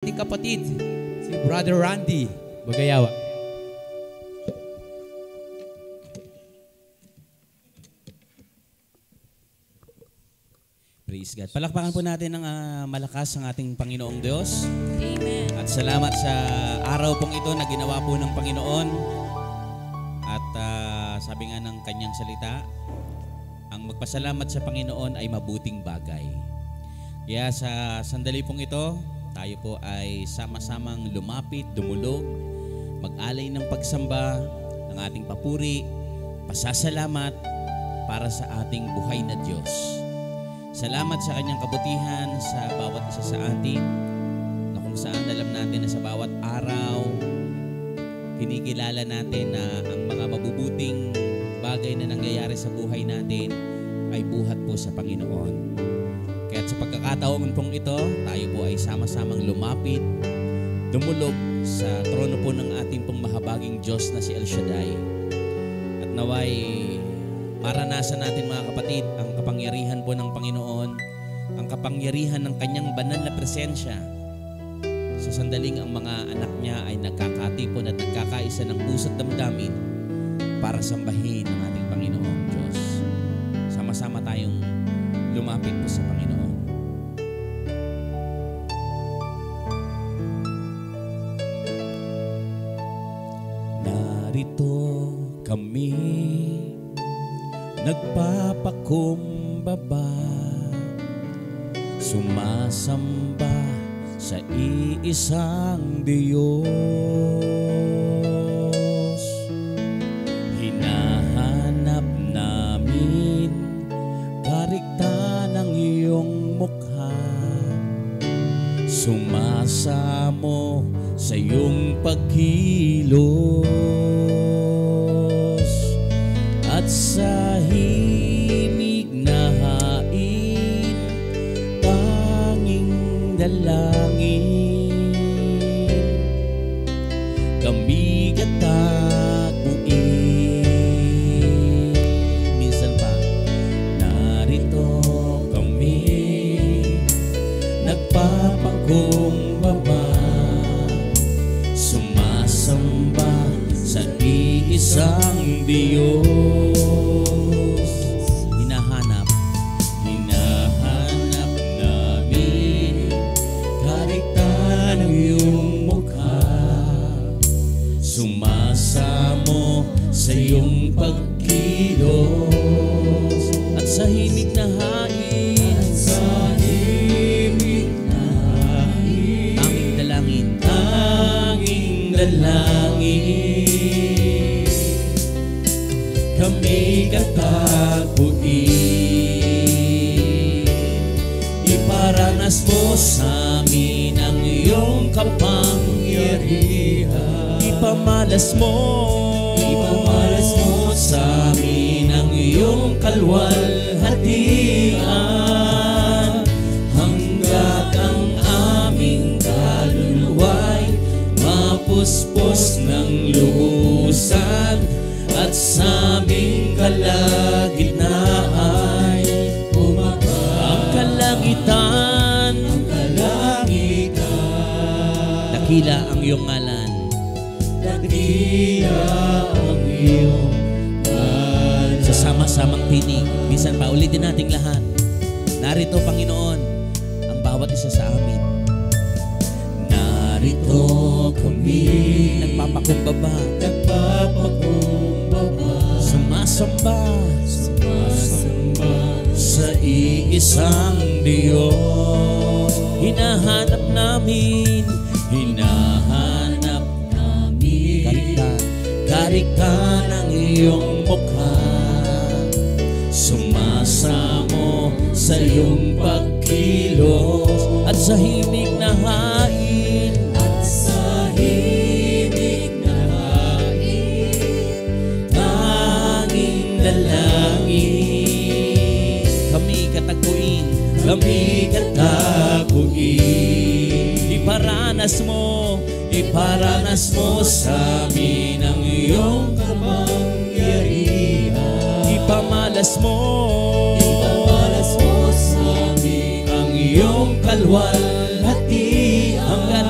ating kapatid, si Brother Randy Bagayawa. Praise God. Palakpakan po natin ng malakas ang ating Panginoong Diyos. Amen. At salamat sa araw pong ito na ginawa po ng Panginoon. At sabi nga ng kanyang salita, ang magpasalamat sa Panginoon ay mabuting bagay. Kaya sa sandali pong ito, tayo po ay sama-samang lumapit, dumulog, mag-alay ng pagsamba, ng ating papuri, pasasalamat para sa ating buhay na Diyos. Salamat sa kanyang kabutihan sa bawat isa sa atin, na kung saan alam natin na sa bawat araw, kinikilala natin na ang mga mabubuting bagay na nangyayari sa buhay natin ay buhat po sa Panginoon. Kaya sa pagkakataon pong ito, tayo po ay sama-samang lumapit, dumulog sa trono po ng ating pong mahabaging Diyos na si El Shaddai. At naway maranasan natin mga kapatid ang kapangyarihan po ng Panginoon, ang kapangyarihan ng kanyang banal na presensya. Sa sandaling ang mga anak niya ay nagkakatipon at nagkakaisa ng puso't damdamin para sambahin ang ating Panginoong Diyos. Sama-sama tayong lumapit po sa Panginoon. Narito kami, nagpapakumbaba, sumasamba sa iisang Diyos. Hinahanap namin karikta ng iyong mukha, sumasamo sa iyong pagkilos, at sa himig na hain, tanging dalangin kami kataguin. Minsan pa, narito kami, nagpapakumbaba, sumasamba sa iisang Diyos. Hinahanap namin karikta ng iyong mukha, sumasamo sa iyong pagkilos, at sa himig na hain, tanging dalangin kami kataguin. Iparanas mo sa amin ang iyong kapangyarihan. Ipamalas mo sa amin ang iyong kalwalhatian, hanggat ang aming kaluluwa'y mapuspos ng luhusan, at sa aming kalagitnaan ay ang kalangitan. Dakila ang iyong ngalan. Dakila ang iyong ngalan. Sa sama-samang tinig, minsan pa ulitin nating lahat. Narito, Panginoon, ang bawat isa sa amin. Narito kami, nagpapakumbaba, sumasamba sa iisang Diyos. Hinahanap namin karikta ng iyong mukha, sumasamo sa iyong pagkilos, at sa himig na hain, tanging dalangin kami kataguin. Iparanas mo sa amin ang iyong kapangyarihan. Ipamalas mo sa amin ang iyong kalwalhatian, hanggat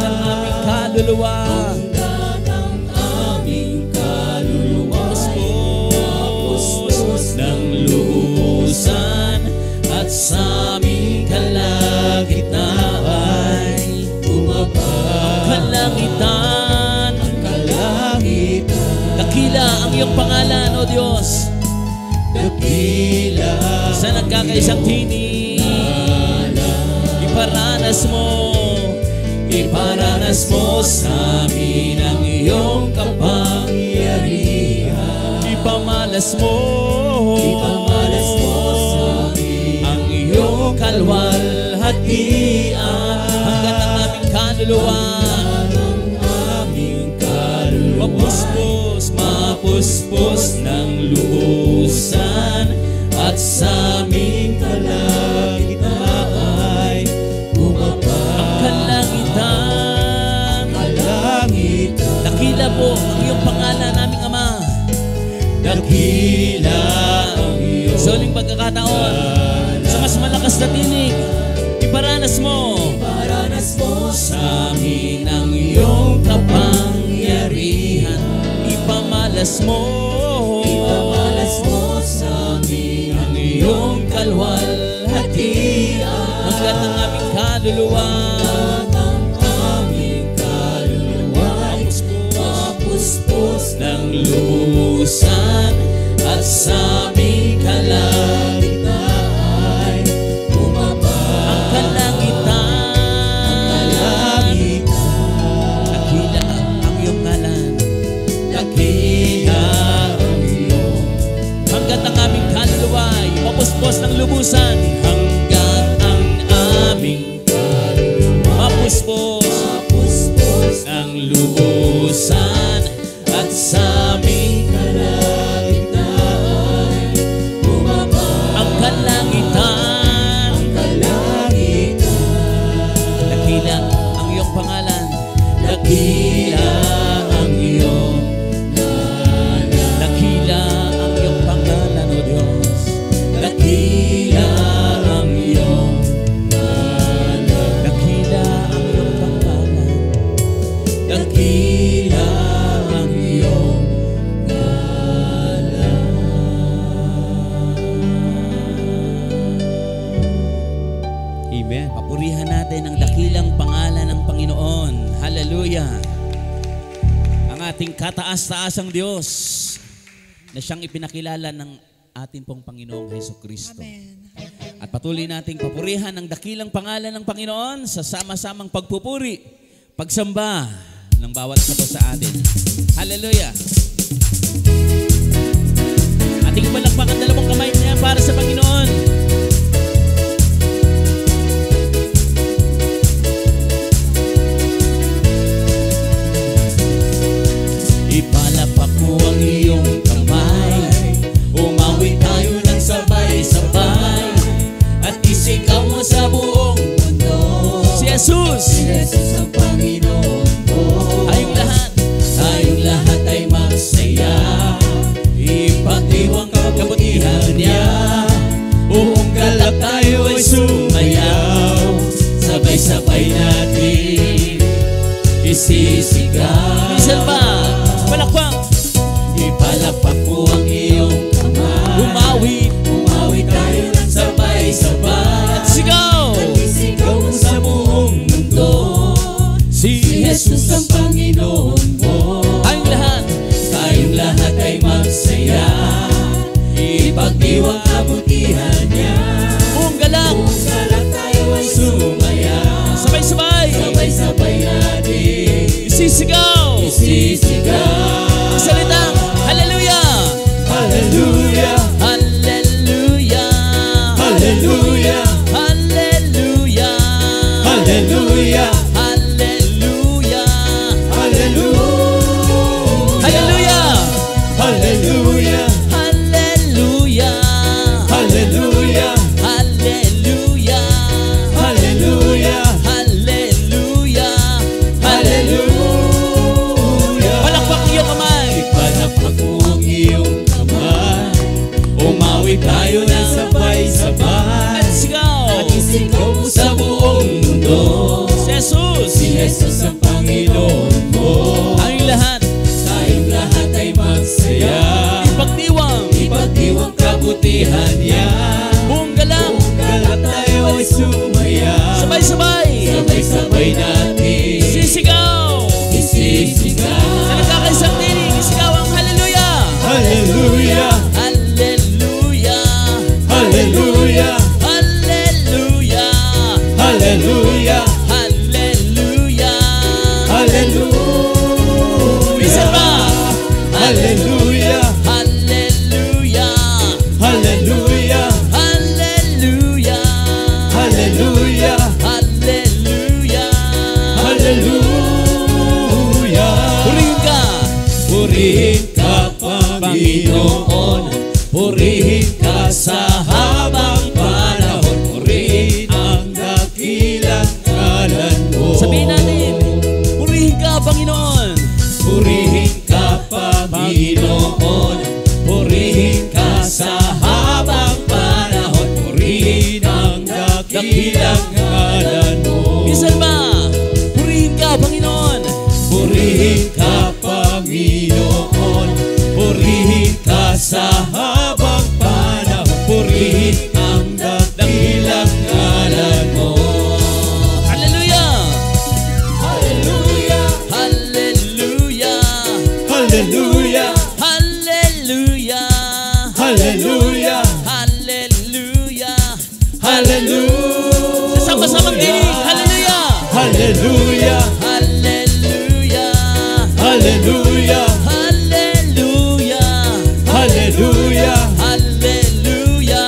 kaluluwa. Hanggan ang aming kaluluwa Puspos ng lubusan at sa aming kalagitnaan ay bumaba. kalangitan. Kalangitan, Dakila ang iyong pangalan, O Diyos, dakila sa nagkakaisang tinig. Iparanas mo sa amin ang iyong kapangyarihan. Ipamalas mo sa amin ang iyong kalwalhatian. Hanggat ang aming kaluluwa mapuspos ng lubusan at sa aming kalagitnaan ay bumaba. Ang kalangitan, dakila po ang iyong pangalan, naming Ama. Dakila ang iyong sa uling pagkakataon, sa mas malakas na tinig, iparanas mo sa amin ang iyong kapangyarihan. Ipamalas mo sa amin ang iyong kalwalhatian. Hanggat ang aming kaluluwa mapuspos ng lubusan at sa aming kalagitnaan ay bumaba. ang kalangitan. Dakila ang iyong ngalan. Dakila ang iyong. Hanggat ang aming kaluluwa ay mapuspos ng lubusan. Hanggat ang aming mapuspos ng lubusan at sa aming Kalagitnaan, bumaba. ang kalangitan. Dakila ang iyong pangalan. Dakila ang iyong dakila ang iyong pangalan, O Diyos. Dakila ang iyong dakila ang iyong pangalan. Dakila ang iyong Amen. Papurihan natin ang dakilang pangalan ng Panginoon. Hallelujah. Ang ating kataas-taasang Diyos na siyang ipinakilala ng ating pong Panginoong Hesukristo. At patuloy nating papurihan ang dakilang pangalan ng Panginoon sa sama-samang pagpupuri, pagsamba ng bawat isa po sa atin. Hallelujah. Ating palakpakan dalawang kamay niya para sa Panginoon. Ipalapak mo ang iyong kamay, umawi tayo ng sabay-sabay, at isigaw mo sa buong mundo, si Jesus ang Panginoon ko. Tayong lahat ay magsaya, ipagdiwang kabutihan niya. Buong galak tayo ay sumayaw, sabay-sabay natin isisigaw. Minsan ba? Palakpak! Ipalapak mo ang iyong kamay, umawi tayo ng sabay-sabay, at sigaw! Isigaw mo sa buong mundo, Si Jesus ang Panginoon mo. Tayong lahat ay magsaya, ipagdiwang kabutihan niya. Buong galak tayo ay sumaya, sabay-sabay natin isisigaw. Ang salitang Hallelujah! Hallelujah, Hallelujah! Hallelujah, Hallelujah! Hallelujah, Hallelujah! Hallelujah, Hallelujah! Hallelujah, Hallelujah! Hallelujah, Hallelujah! Hallelujah, Hallelujah! Hallelujah. Palakpak iyong kamay. Ipalapak mo ang iyong kamay, umawi tayo na sabay-sabay, At sigaw. at isigaw mo sa buong mundo, Si Jesus. si Jesus ang Panginoon Panginoon. Purihin ka, Panginoon. Purihin ka sa habang panahon. Purihin ang dakilang ngalan mo. Minsan ba? Purihin ka, Panginoon. Purihin ka, Panginoon. Purihin ka sa habang panahon. Purihin ang dakilang ngalan mo. Hallelujah! Hallelujah! Hallelujah! Hallelujah! Hallelujah! Hallelujah! Hallelujah! Hallelujah! Sama-samang dinig. Hallelujah! Hallelujah! Hallelujah! Hallelujah! Hallelujah! Hallelujah! Hallelujah!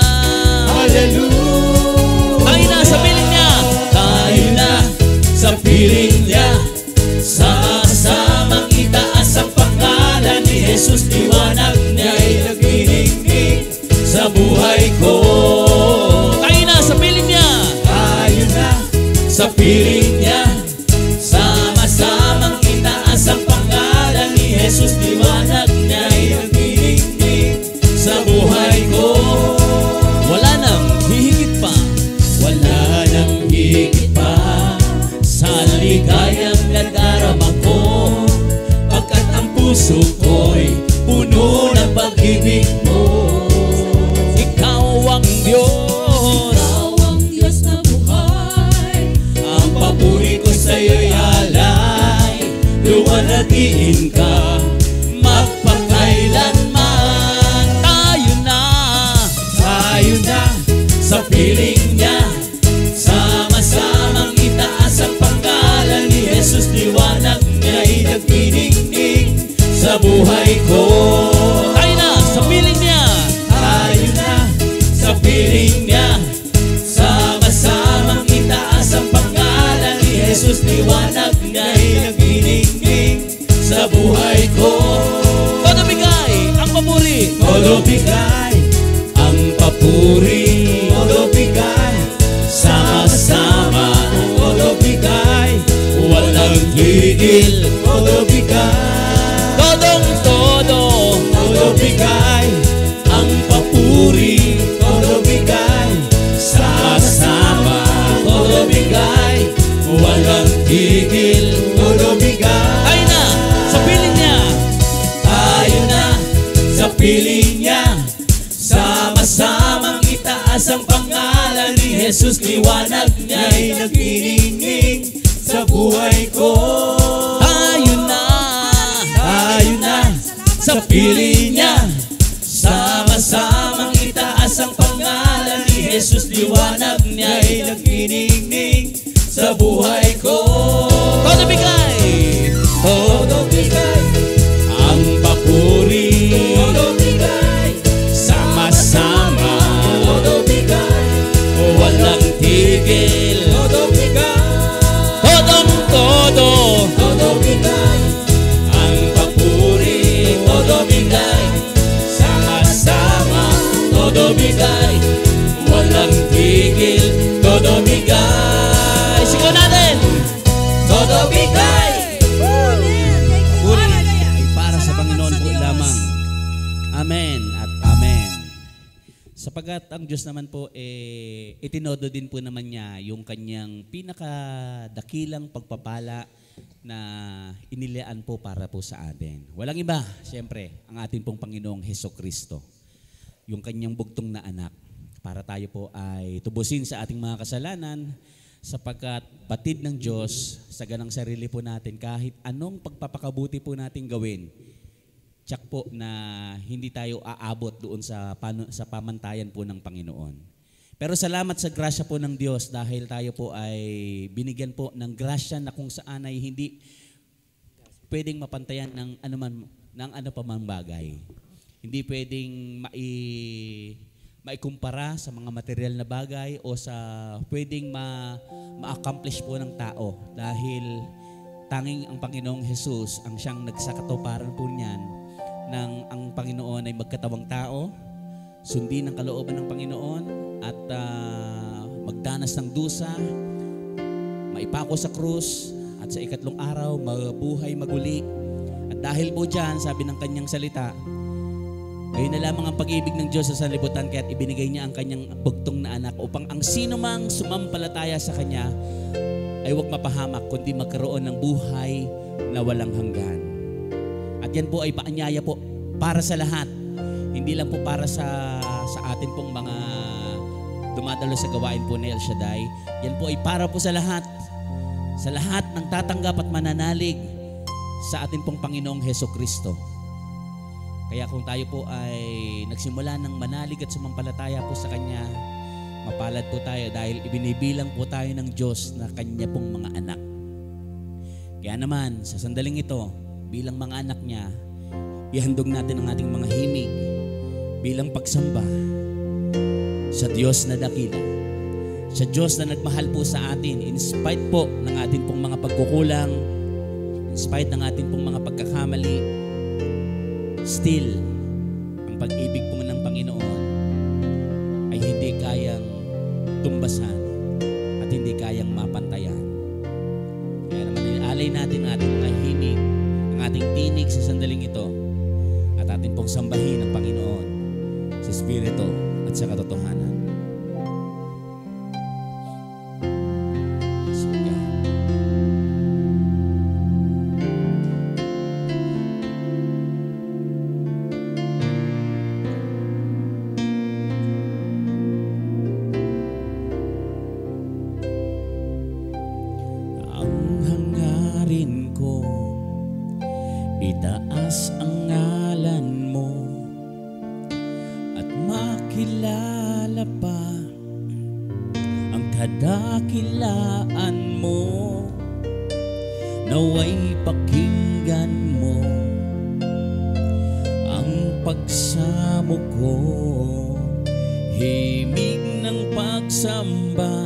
Hallelujah! Tayo na sa piling niya. Tayo na sa piling niya. Sama-samang itaas ang pangalan ni Jesus. Liwanag niya'y nagniningning sa buhay ko. Tayo na sa piling niya. Tayo na sa piling niya. Sama-samang itaas ang pangalan ni Jesus. Liwanag niya'y nagniningning sa buhay ko. Wala nang hihigit pa. Wala nang higit pa sa ligayang nadarama ko, pagkat ang puso ko'y puno ng pag-ibig mo. Ikaw ang Diyos. Ikaw ang Diyos na buhay. Ang papuri ko sa'yo'y alay. Luwalhatiin ka magpakailanman. Tayo na. Tayo na sa piling niya. Sama-samang itaas ang pangalan ni Jesus. Liwanag niya'y nagniningning sa buhay ko. Tayo na sa piling niya. Tayo na sa piling niya. Sama-samang itaas ang pangalan ni Jesus. Liwanag niya'y nagniningning sa buhay ko. Todo bigay ang papuri. Todo bigay ang papuri. Todo bigay sama-sama. Todo bigay walang tigil. Todo bigay. Todong todo. Todo bigay ang papuri. Todo bigay sama-sama. Todo bigay walang tigil. Todo bigay. Tayo na sa piling niya. Tayo na sa piling niya. Sama-samang itaas ang pangalan ni Jesus. Liwanag niya'y nagniningning sa buhay ko. Tayo na. Tayo na sa piling niya. Sama-samang itaas ang pangalan ni Jesus. Liwanag niya'y nagniningning sa buhay ko. Todo bigay. Todo bigay ang papuri. Todo bigay sama-sama. Todo bigay walang tigil. Todo bigay. Todong todo. Todo bigay ang papuri. Todo bigay sama-sama. Todo bigay walang tigil. Todo bigay. Sigaw natin. Todo bigay. Papuri ay para sa Panginoon po lamang. Amen at amen. Sapagat ang Diyos naman po, itinodo din po naman niya yung kanyang pinakadakilang pagpapala na inilaan po para po sa atin. Walang iba, siyempre, ang ating pong Panginoong Hesukristo. Yung kanyang bugtong na anak para tayo po ay tubusin sa ating mga kasalanan sapagkat batid ng Diyos sa ganang sarili po natin kahit anong pagpapakabuti po natin gawin. Tsak po na hindi tayo aabot doon sa pamantayan po ng Panginoon. Pero salamat sa grasya po ng Diyos dahil tayo po ay binigyan po ng grasya na kung saan ay hindi pwedeng mapantayan ng ano pa mang bagay. Hindi pwedeng maikumpara sa mga material na bagay o sa pwedeng ma-accomplish po ng tao dahil tanging ang Panginoong Jesus ang siyang nagsakatuparan po niyan nang ang Panginoon ay magkatawang tao, sundin ang kalooban ng Panginoon at magdanas ng dusa, maipako sa krus at sa ikatlong araw mabuhay maguli. At dahil po dyan, sabi ng kanyang salita, ayun na lamang ang pag-ibig ng Diyos sa sanlibutan, kaya't ibinigay niya ang kanyang bugtong na anak upang ang sino mang sumampalataya sa kanya ay huwag mapahamak, kundi magkaroon ng buhay na walang hanggan. At yan po ay paanyaya po para sa lahat. Hindi lang po para sa atin pong mga dumadalo sa gawain po ni El Shaddai. Yan po ay para po sa lahat. Sa lahat ng tatanggap at mananalig sa atin pong Panginoong Hesukristo. Kaya kung tayo po ay nagsimula ng manalig at sumampalataya po sa Kanya, mapalad po tayo dahil ibinibilang po tayo ng Diyos na Kanya pong mga anak. Kaya naman, sa sandaling ito, bilang mga anak niya, ihandog natin ang ating mga himig bilang pagsamba sa Diyos na dakila, sa Diyos na nagmahal po sa atin in spite po ng ating pong mga pagkukulang, in spite ng ating pong mga pagkakamali. Still, ang pag-ibig po ng Panginoon ay hindi kayang tumbasan at hindi kayang mapantayan. Kaya naman ialay natin ang ating mga himig, ang ating tinig sa sandaling ito, at atin pong sambahin ang Panginoon sa Espiritu at sa katotohanan. So, God. Ang hangarin ko, itaas ang ngalan mo at makilala pa ang kadakilaan mo. Naway pakinggan mo ang pagsamo ko, himig ng pagsamba,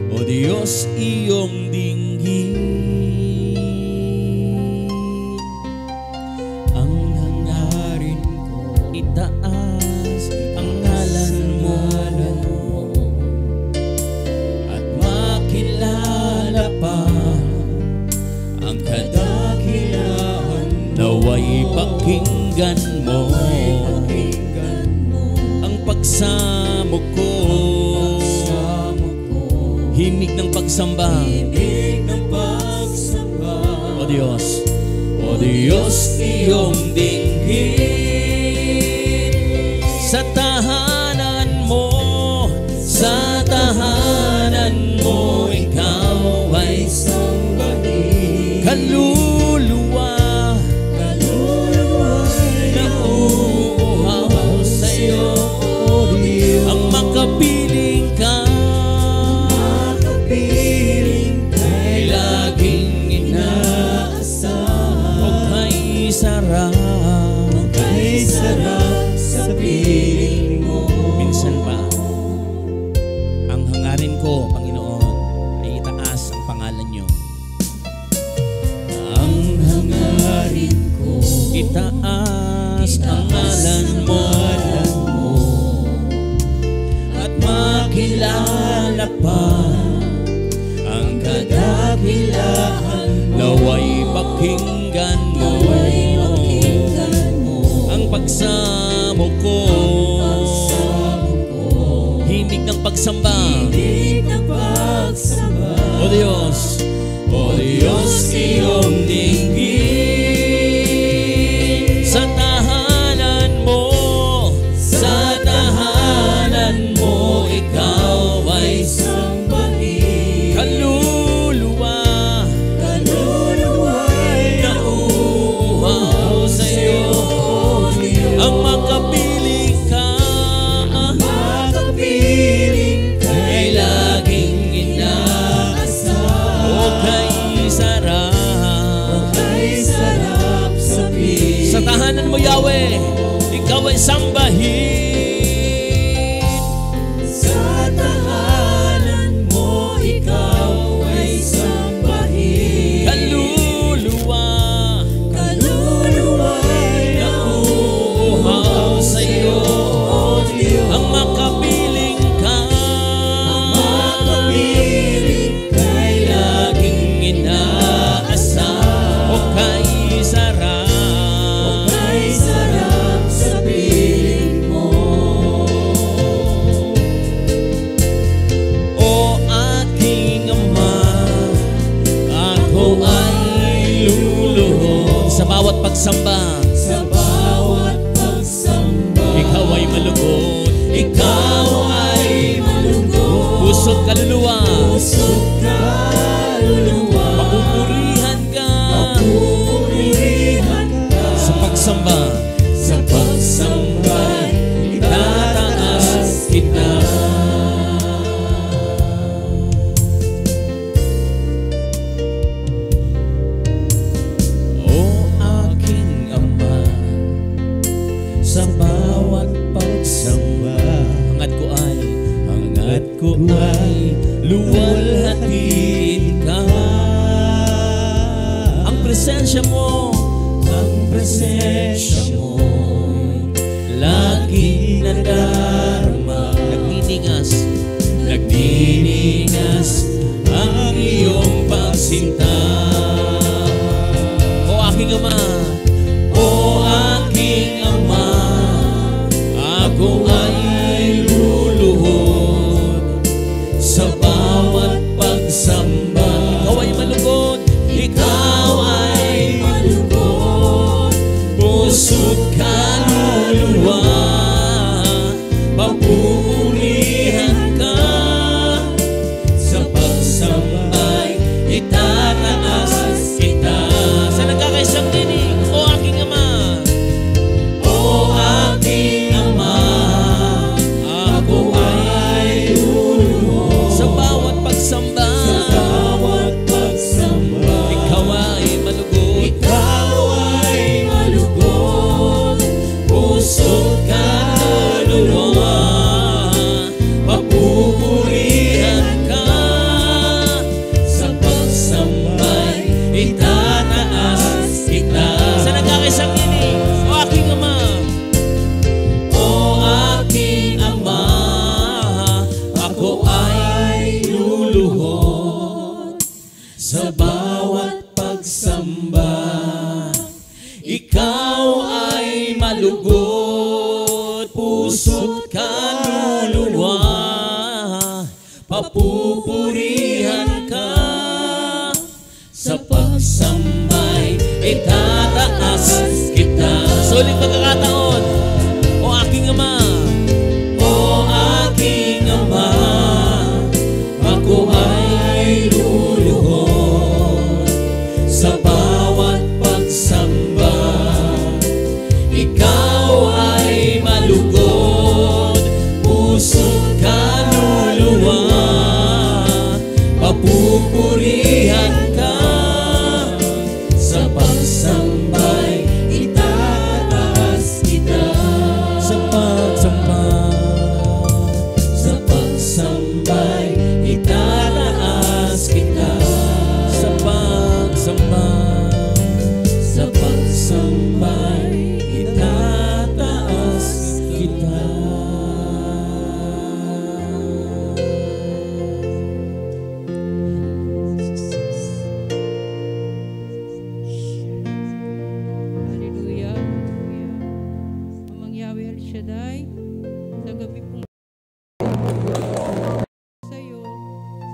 o Diyos iyong dinggin. Ang hangarin ko, itaas ang ngalan mo at makilala pa ang kadakilaan. Naway pakinggan mo ang pagsamo ko, himig ng pagsamba, o Diyos, o Diyos iyong dinggin. Sa tahanan mo, ikaw ay sambahin. Kaluluwa nauuhaw sa'yo, ang makapiling ka ay laging inaasahan. O kay sarap sa piling mo. Minsan pa, ang hangarin ko, Panginoon, ay itaas ang pangalan niyo. Ang hangarin ko, itaas ang ngalan mo at makilala pa ang kadakilaan. Naway pakinggan mo ang pagsamo ko, himig ng pagsamba, o Diyos, iyong dinggin. Sa tahanan mo, ikaw ay sambahin. Kaluluwa nauuhaw sa'yo, ang makapiling ka ay laging inaasahan. O kay sarap sa piling. Sa tahanan mo, Yahweh, ikaw ay sambahin. Sa tahanan mo, ikaw ay sambahin. Kaluluwa nauuhaw sa'yo, O Diyos. ang makapiling ka Ay laging bawat pagsamba, sa bawat pagsamba, ikaw ay malugod, ikaw ay malugod, puso't kaluluwa, puso't kaluluwa, papupurihan ka, papurihan ka, sa pagsamba, sa pagsamba, itataas kita. O aking Ama, sa bawat pagsamba, hangad ko ay luwalhatin ka. Ang presensya mo, laging nadarama. Nagniningas ang iyong pagsinta. O aking Ama, o aking Ama, ako ay luluhod sa bawat pagsamba. Ikaw ay malugod, ikaw ay malugod, puso't kaluluwa, papurihan ka, sa pagsambay itataas kita. Sa nagkakaisang dinig, o aking Ama, o aking Ama, ako ay luluhod sa bawat pagsamba, ikaw ay malugod, puso't kaluluwa, papupurihan ka, sa pagsambay itataas kita. Sa nagkakaisang dinig, o aking Ama, o aking Ama, ako ay luluhod sa bawat pagsamba, ikaw ay malugod, puso't kaluluwa, papupurihan ka, sa pagsambay itataas kita. Sa ulit pagkakataon, o aking Ama, o aking Ama, ako ay luluhod sa bawat pagsamba, ikaw ay malugod, puso't kaluluwa, papupurihan ka, sa pagsambay itataas kita. Sa pagsamba, sa pagsambay itataas kita. Sa pagsamba, sa pagsambay itataas kita. Hallelujah. Amang Yahweh El Shaddai, sa gabi pong sa iyo,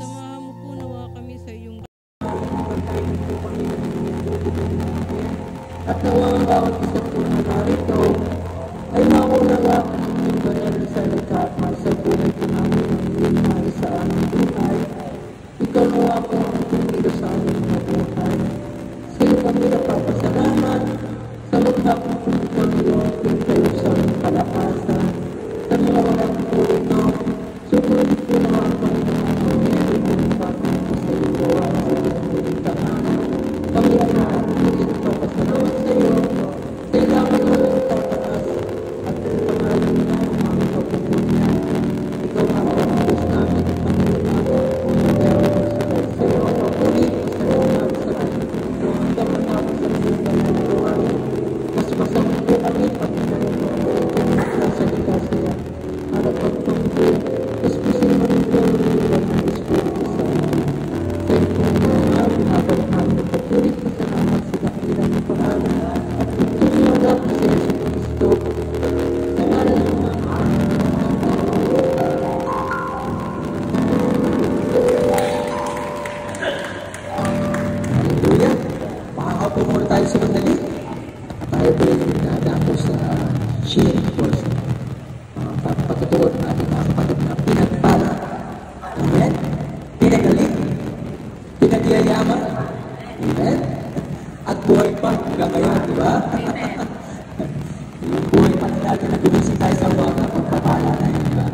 samahan mo po nawa kami sa iyong At nawa ang bawat isa po na narito ay maulawa ang inyong banal na salita para sa buhay po namin ang linay sa aming buhay. Ikaw nawa po ang tumilo sa aming mga buhay. Sa iyo kami napapasalamat sa lubhak ng pumunta ngayon kayo sa aming kalakasan. Sa mga walang po ito, sumunod po nawa ang Panginoon ang meron ng pagkakas sa iyo ang inyong bulitaan. Kami ang nakikinig at papasalamat sa iyo. Kailangan mo ang tataas at ang pangalan mo ang mga kapupunyan. Ikaw ang Diyos namin at Panginoon namin. Pero sa iyo, papulit sa iyo buhay pa hanggang ngayon, di ba? Yung buhay pa na natin na gumising tayo sa mga pagpapala na yun, di ba?